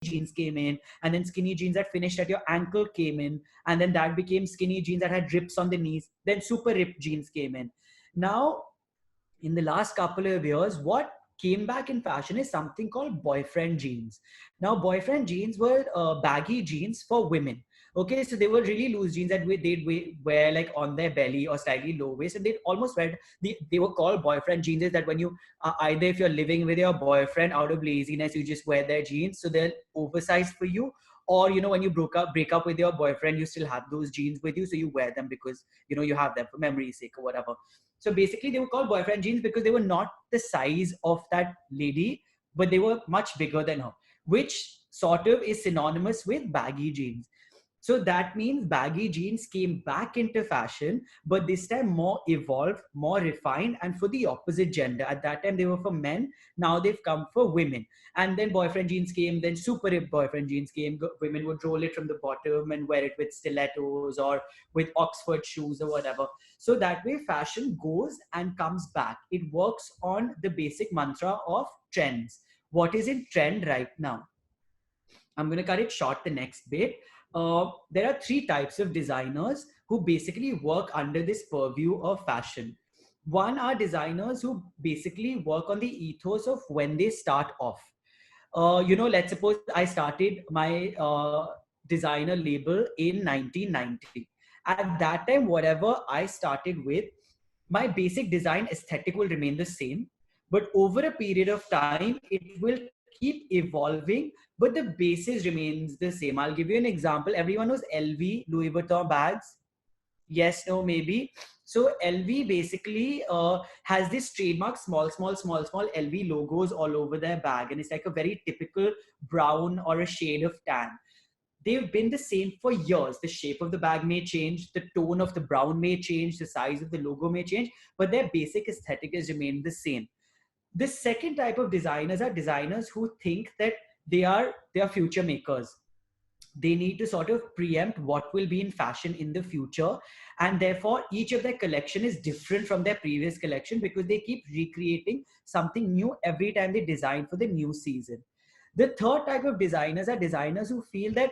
jeans came in, and then skinny jeans that finished at your ankle came in, and then that became skinny jeans that had rips on the knees. Then super ripped jeans came in. Now, in the last couple of years, what came back in fashion is something called boyfriend jeans. Now, boyfriend jeans were baggy jeans for women. Okay, so they were really loose jeans that they'd wear like on their belly or slightly low waist, and they'd almost wear they were called boyfriend jeans. Is that when you either if you're living with your boyfriend out of laziness, you just wear their jeans, so they're oversized for you, or when you break up with your boyfriend, you still have those jeans with you, so you wear them because you have them for memory's sake or whatever. So basically, they were called boyfriend jeans because they were not the size of that lady, but they were much bigger than her, which sort of is synonymous with baggy jeans. So that means baggy jeans came back into fashion, but this time more evolved, more refined, and for the opposite gender. At that time, they were for men. Now they've come for women. And then boyfriend jeans came, then super ripped boyfriend jeans came. Women would roll it from the bottom and wear it with stilettos or with Oxford shoes or whatever. So that way, fashion goes and comes back. It works on the basic mantra of trends. What is in trend right now? I'm going to cut it short the next bit. There are three types of designers who basically work under this purview of fashion. One are designers who basically work on the ethos of when they start off. Let's suppose I started my designer label in 1990. At that time, whatever I started with, my basic design aesthetic will remain the same. But over a period of time, it will keep evolving, but the basis remains the same. I'll give you an example. Everyone knows LV, Louis Vuitton bags. Yes, no, maybe. So LV basically has this trademark small LV logos all over their bag. And it's like a very typical brown or a shade of tan. They've been the same for years. The shape of the bag may change, the tone of the brown may change, the size of the logo may change, but their basic aesthetic has remained the same. The second type of designers are designers who think that they are future makers. They need to sort of preempt what will be in fashion in the future, and therefore each of their collection is different from their previous collection because they keep recreating something new every time they design for the new season. The third type of designers are designers who feel that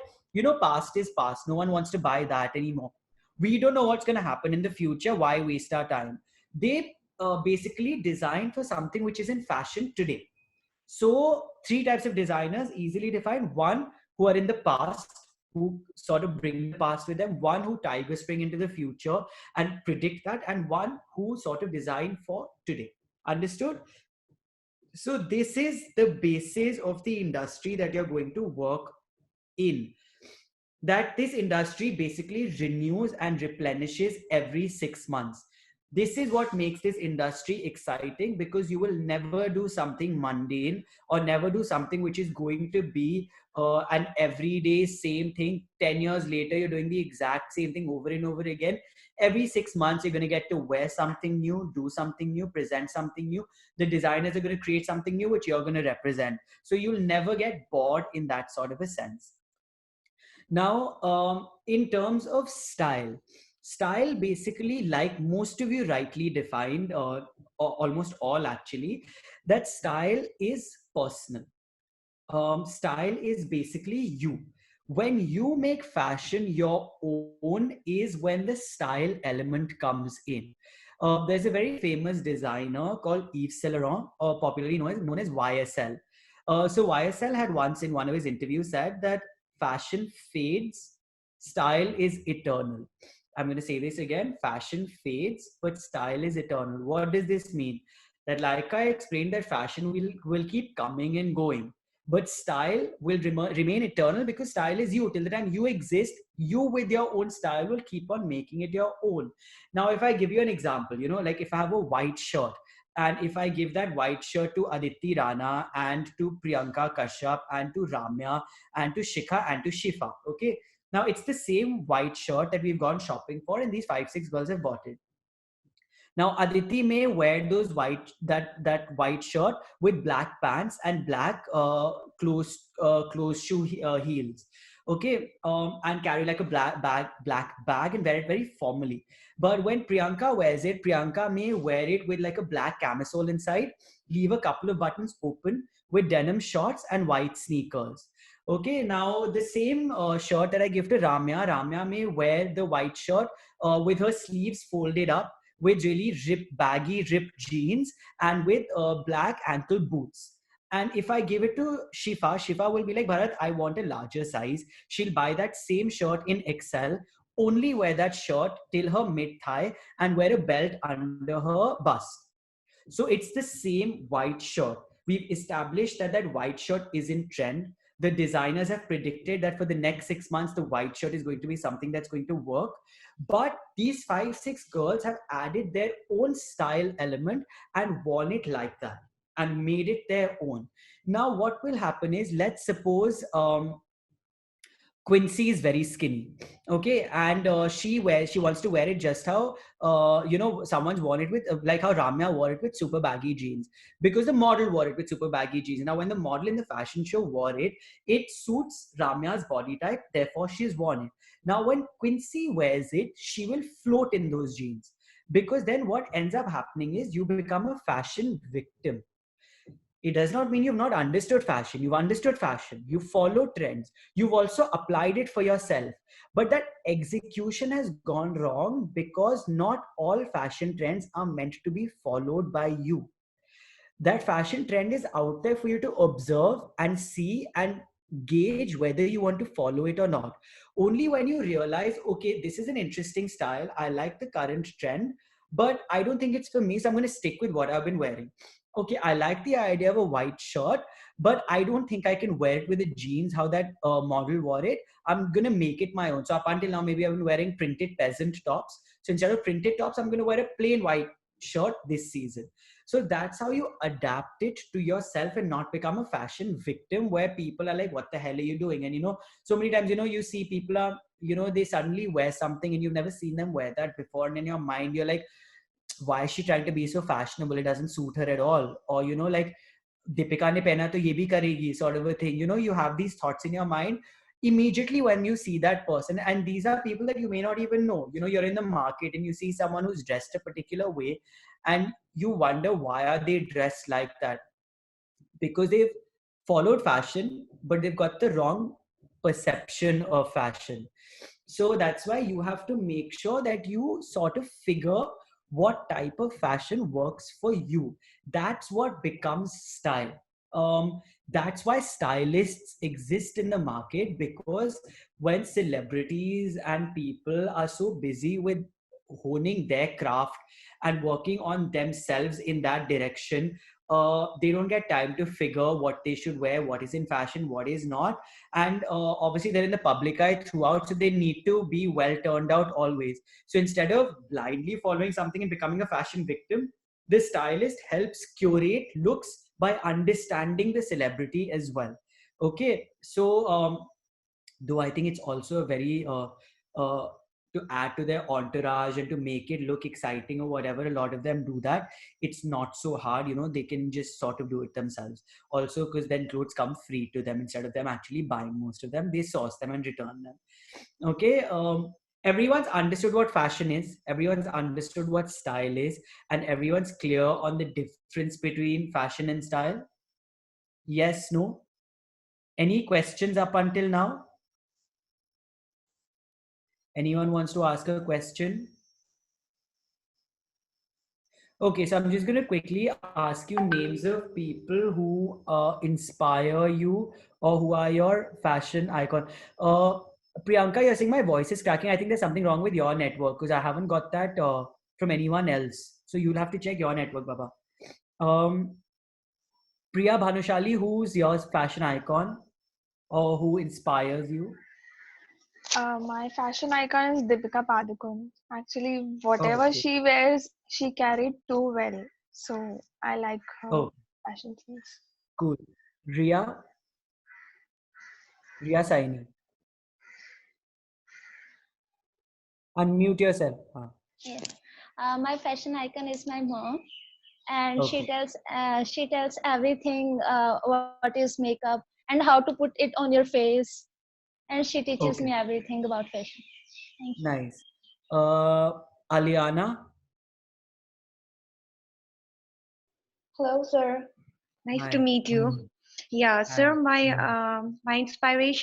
past is past, no one wants to buy that anymore, we don't know what's going to happen in the future, why waste our time. They basically design for something which is in fashion today. So three types of designers easily defined: one who are in the past, who sort of bring the past with them; one who tiger spring into the future and predict that; and one who sort of design for today. Understood? So this is the basis of the industry that you're going to work in. That this industry basically renews and replenishes every 6 months. This is what makes this industry exciting, because you will never do something mundane or never do something which is going to be an everyday same thing. 10 years later, you're doing the exact same thing over and over again. Every 6 months, you're going to get to wear something new, do something new, present something new. The designers are going to create something new, which you're going to represent. So you'll never get bored in that sort of a sense. Now, in terms of style basically, like most of you rightly defined, or almost all actually, that style is personal. Style is basically you. When you make fashion your own is when the style element comes in. There's a very famous designer called Yves Saint Laurent, popularly known as YSL. So YSL had once in one of his interviews said that fashion fades, style is eternal. I'm going to say this again: fashion fades, but style is eternal. What does this mean? That, like I explained, that fashion will keep coming and going, but style will remain eternal, because style is you. Till the time you exist, you with your own style will keep on making it your own. Now, if I give you an example, like if I have a white shirt, and if I give that white shirt to Aditi Rana and to Priyanka Kashyap and to Ramya and to Shikha and to Shifa, okay? Now it's the same white shirt that we've gone shopping for, and these 5-6 girls have bought it. Now Aditi may wear that white shirt with black pants and black closed shoe heels, okay, and carry like a black bag and wear it very formally. But when Priyanka wears it, Priyanka may wear it with like a black camisole inside, leave a couple of buttons open, with denim shorts and white sneakers. Okay, now the same shirt that I give to Ramya, Ramya may wear the white shirt with her sleeves folded up, with really baggy ripped jeans, and with black ankle boots. And if I give it to Shifa, Shifa will be like, Bharat, I want a larger size. She'll buy that same shirt in XL, only wear that shirt till her mid thigh, and wear a belt under her bust. So it's the same white shirt. We've established that that white shirt is in trend. The designers have predicted that for the next 6 months, the white shirt is going to be something that's going to work. But these 5, 6 girls have added their own style element and worn it like that and made it their own. Now, what will happen is, let's suppose Quincy is very skinny, okay, and she wants to wear it just how someone's worn it with, like how Ramya wore it with super baggy jeans, because the model wore it with super baggy jeans. Now, when the model in the fashion show wore it, it suits Ramya's body type, therefore she's worn it. Now, when Quincy wears it, she will float in those jeans, because then what ends up happening is you become a fashion victim. It does not mean you've not understood fashion. You've understood fashion. You follow trends. You've also applied it for yourself. But that execution has gone wrong because not all fashion trends are meant to be followed by you. That fashion trend is out there for you to observe and see and gauge whether you want to follow it or not. Only when you realize, okay, this is an interesting style, I like the current trend, but I don't think it's for me, so I'm going to stick with what I've been wearing. Okay, I like the idea of a white shirt, but I don't think I can wear it with the jeans how that model wore it. I'm going to make it my own. So up until now, maybe I've been wearing printed peasant tops. So instead of printed tops, I'm going to wear a plain white shirt this season. So that's how you adapt it to yourself and not become a fashion victim where people are like, what the hell are you doing? And so many times, you see people are, they suddenly wear something and you've never seen them wear that before. And in your mind, you're like, why is she trying to be so fashionable? It doesn't suit her at all. Or, like, Deepika ne pehna to ye bhi karegi, sort of a thing. You have these thoughts in your mind immediately when you see that person. And these are people that you may not even know. You're in the market and you see someone who's dressed a particular way and you wonder, why are they dressed like that? Because they've followed fashion, but they've got the wrong perception of fashion. So that's why you have to make sure that you sort of figure what type of fashion works for you. That's what becomes style. That's why stylists exist in the market, because when celebrities and people are so busy with honing their craft and working on themselves in that direction, they don't get time to figure what they should wear, what is in fashion, what is not. And obviously they're in the public eye throughout, so they need to be well turned out always. So instead of blindly following something and becoming a fashion victim, the stylist helps curate looks by understanding the celebrity as well. Okay, so though I think it's also a very uh, to add to their entourage and to make it look exciting or whatever, a lot of them do that. It's not so hard, they can just sort of do it themselves. Also, because then clothes come free to them, instead of them actually buying most of them, they source them and return them. Okay, everyone's understood what fashion is, everyone's understood what style is, and everyone's clear on the difference between fashion and style. Yes, no? Any questions up until now? Anyone wants to ask a question? Okay, so I'm just going to quickly ask you names of people who inspire you or who are your fashion icon. Uh, Priyanka, you're saying my voice is cracking. I think there's something wrong with your network, because I haven't got that from anyone else. So you'll have to check your network, Baba. Um, Priya Bhanushali, who's your fashion icon or who inspires you? My fashion icon is Deepika Padukone. Actually, whatever Okay. she wears, she carried too well. So I like her Oh, fashion sense. cool. Ria, Ria Saini. Unmute yourself. Yes. My fashion icon is my mom, and Okay. she tells everything what is makeup and how to put it on your face, and she teaches me Okay. everything about fashion. Thank you. Nice. Aliana, Hello, sir. Nice to hi. meet you. Yeah, And sir, my inspiration